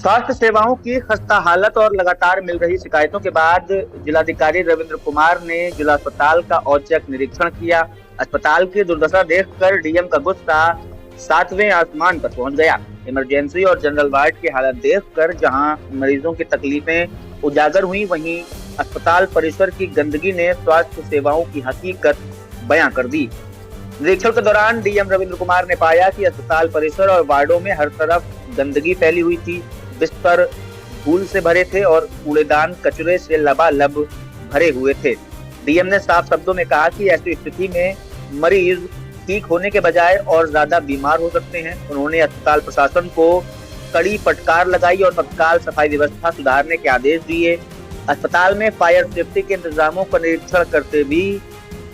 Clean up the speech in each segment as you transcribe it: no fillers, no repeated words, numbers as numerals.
स्वास्थ्य सेवाओं की खस्ता हालत और लगातार मिल रही शिकायतों के बाद जिलाधिकारी रविंद्र कुमार ने जिला अस्पताल का औचक निरीक्षण किया। अस्पताल की दुर्दशा देखकर डीएम का गुस्सा 7वें आसमान पर पहुंच गया। इमरजेंसी और जनरल वार्ड की हालत देखकर जहां मरीजों की तकलीफें उजागर हुई, वहीं अस्पताल परिसर की गंदगी ने स्वास्थ्य सेवाओं की हकीकत बयां कर दी। निरीक्षण के दौरान डीएम रविंद्र कुमार ने पाया कि अस्पताल परिसर और वार्डों में हर तरफ गंदगी फैली हुई थी। बिस्तर धूल से भरे थे और कूड़ेदान कचरे से लबालब भरे हुए थे। डीएम ने साफ शब्दों में कहा कि ऐसी स्थिति में मरीज ठीक होने के बजाय और ज्यादा बीमार हो सकते हैं। उन्होंने अस्पताल प्रशासन को कड़ी फटकार लगाई और तत्काल सफाई व्यवस्था सुधारने के आदेश दिए। अस्पताल में फायर सेफ्टी के इंतजामों का निरीक्षण करते भी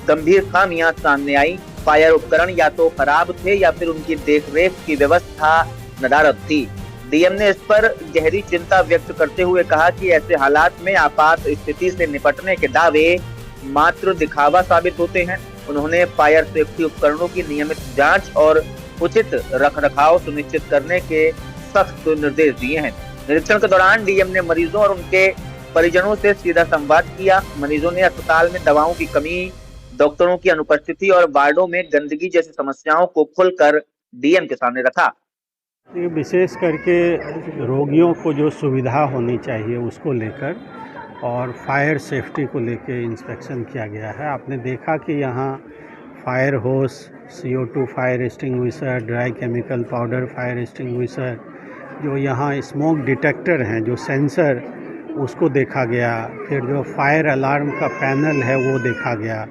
गंभीर खामियां सामने आई। फायर उपकरण या तो खराब थे या फिर उनकी देखरेख की व्यवस्था नदारद थी। डीएम ने इस पर गहरी चिंता व्यक्त करते हुए कहा कि ऐसे हालात में आपात स्थिति से निपटने के दावे मात्र दिखावा साबित होते हैं। उन्होंने फायर सेफ्टी उपकरणों की नियमित जांच और उचित रखरखाव सुनिश्चित करने के सख्त निर्देश दिए हैं। निरीक्षण के दौरान डीएम ने मरीजों और उनके परिजनों से सीधा संवाद किया। मरीजों ने अस्पताल में दवाओं की कमी, डॉक्टरों की अनुपस्थिति और वार्डों में गंदगी जैसी समस्याओं को खुलकर डीएम के सामने रखा। विशेष करके रोगियों को जो सुविधा होनी चाहिए उसको लेकर और फायर सेफ्टी को लेकर इंस्पेक्शन किया गया है। आपने देखा कि यहाँ फायर होस, CO2 fire extinguisher, dry chemical powder fire extinguisher, जो यहाँ स्मोक डिटेक्टर हैं, जो सेंसर, उसको देखा गया। फिर जो फायर अलार्म का पैनल है वो देखा गया।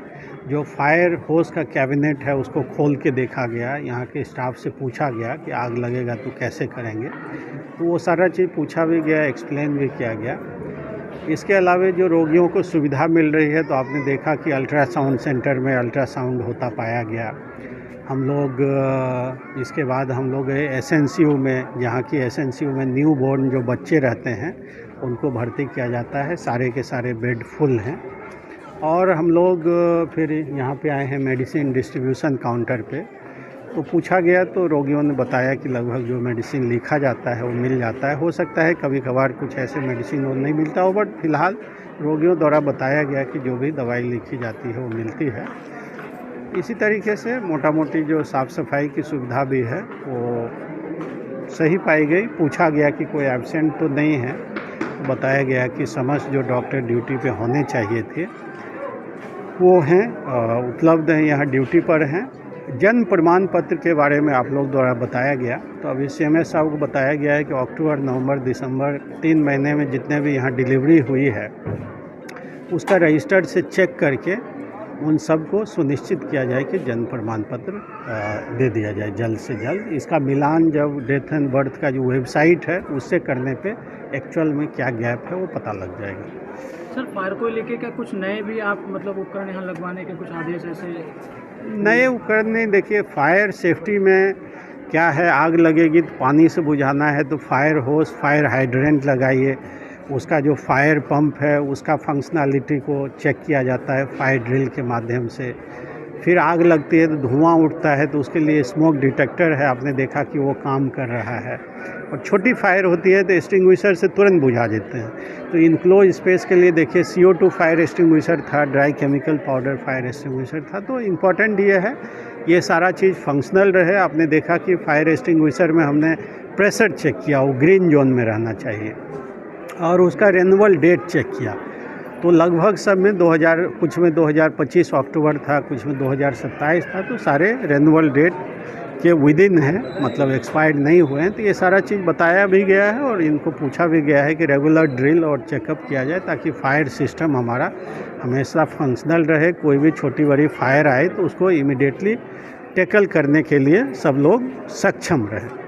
जो फायर होस का कैबिनेट है उसको खोल के देखा गया। यहाँ के स्टाफ से पूछा गया कि आग लगेगा तो कैसे करेंगे, तो वो सारा चीज़ पूछा भी गया, एक्सप्लेन भी किया गया। इसके अलावा जो रोगियों को सुविधा मिल रही है, तो आपने देखा कि अल्ट्रासाउंड सेंटर में अल्ट्रासाउंड होता पाया गया। हम लोग इसके बाद हम लोग गए SNCU में, जहाँ की SNCU में न्यू बॉर्न जो बच्चे रहते हैं उनको भर्ती किया जाता है। सारे के सारे बेड फुल हैं। और हम लोग फिर यहाँ पे आए हैं मेडिसिन डिस्ट्रीब्यूशन काउंटर पे, तो पूछा गया तो रोगियों ने बताया कि लगभग जो मेडिसिन लिखा जाता है वो मिल जाता है। हो सकता है कभी कभार कुछ ऐसे मेडिसिन वो नहीं मिलता हो, बट फिलहाल रोगियों द्वारा बताया गया कि जो भी दवाई लिखी जाती है वो मिलती है। इसी तरीके से मोटा मोटी जो साफ़ सफाई की सुविधा भी है वो सही पाई गई। पूछा गया कि कोई एब्सेंट तो नहीं है, बताया गया कि समस्त जो डॉक्टर ड्यूटी पे होने चाहिए थे वो हैं, उपलब्ध हैं, यहाँ ड्यूटी पर हैं। जन्म प्रमाण पत्र के बारे में आप लोग द्वारा बताया गया, तो अभी CMS साहब को बताया गया है कि अक्टूबर, नवंबर, दिसंबर 3 महीने में जितने भी यहाँ डिलीवरी हुई है उसका रजिस्टर्ड से चेक करके उन सब को सुनिश्चित किया जाए कि जन्म प्रमाण पत्र दे दिया जाए जल्द से जल्द। इसका मिलान जब डेथ एंड बर्थ का जो वेबसाइट है उससे करने पे एक्चुअल में क्या गैप है वो पता लग जाएगा। सर, फायर को लेके क्या कुछ नए भी आप मतलब उपकरण यहाँ लगवाने के कुछ आदेश ऐसे? नए उपकरण नहीं, देखिए फायर सेफ्टी में क्या है, आग लगेगी तो पानी से बुझाना है तो फायर होस, फायर हाइड्रेंट लगाइए। उसका जो फायर पंप है उसका फंक्शनैलिटी को चेक किया जाता है फायर ड्रिल के माध्यम से। फिर आग लगती है तो धुआं उठता है तो उसके लिए स्मोक डिटेक्टर है, आपने देखा कि वो काम कर रहा है। और छोटी फायर होती है तो एक्सटिंग्विशर से तुरंत बुझा देते हैं। तो इनक्लोज स्पेस के लिए देखिए CO2 फायर एक्सटिंग्विशर था, dry chemical powder fire extinguisher था। तो इम्पॉर्टेंट ये है ये सारा चीज़ फंक्शनल रहे। आपने देखा कि फायर एक्सटिंग्विशर में हमने प्रेशर चेक किया, वो ग्रीन जोन में रहना चाहिए, और उसका रेन्यूअल डेट चेक किया। तो लगभग सब में 2000, कुछ में 2025 अक्टूबर था, कुछ में 2027 था, तो सारे रेन्यूअल डेट के विदिन है, मतलब एक्सपायर्ड नहीं हुए हैं। तो ये सारा चीज़ बताया भी गया है और इनको पूछा भी गया है कि रेगुलर ड्रिल और चेकअप किया जाए ताकि फायर सिस्टम हमारा हमेशा फंक्शनल रहे। कोई भी छोटी बड़ी फायर आए तो उसको इमीडिएटली टैकल करने के लिए सब लोग सक्षम रहें।